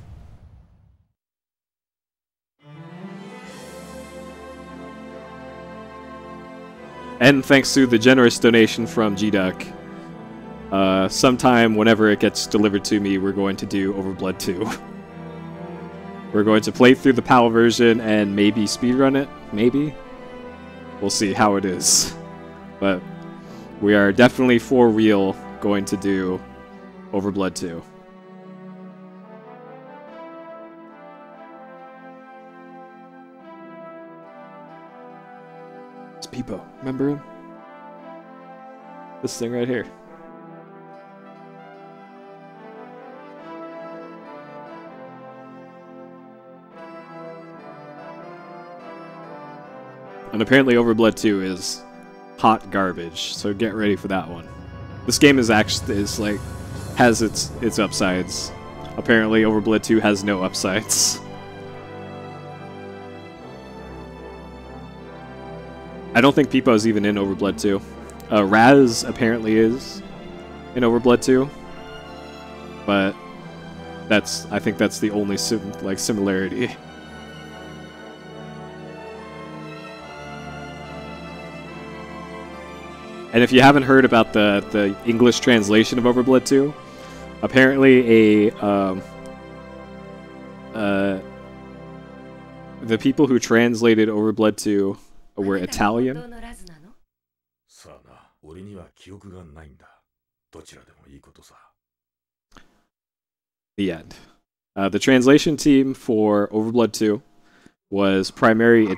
And thanks to the generous donation from G-Duck, sometime whenever it gets delivered to me, we're going to do OverBlood 2. We're going to play through the PAL version and maybe speedrun it. Maybe? We'll see how it is. But we are definitely for real going to do OverBlood 2. It's Peepo. Remember him? This thing right here. And apparently OverBlood 2 is hot garbage, so get ready for that one. This game has its upsides. Apparently OverBlood 2 has no upsides. I don't think Peepo's even in OverBlood 2. Raz apparently is in OverBlood 2, but I think that's the only similarity. And if you haven't heard about the English translation of OverBlood 2, apparently the people who translated OverBlood 2 were Italian. The end. The translation team for OverBlood 2 was primarily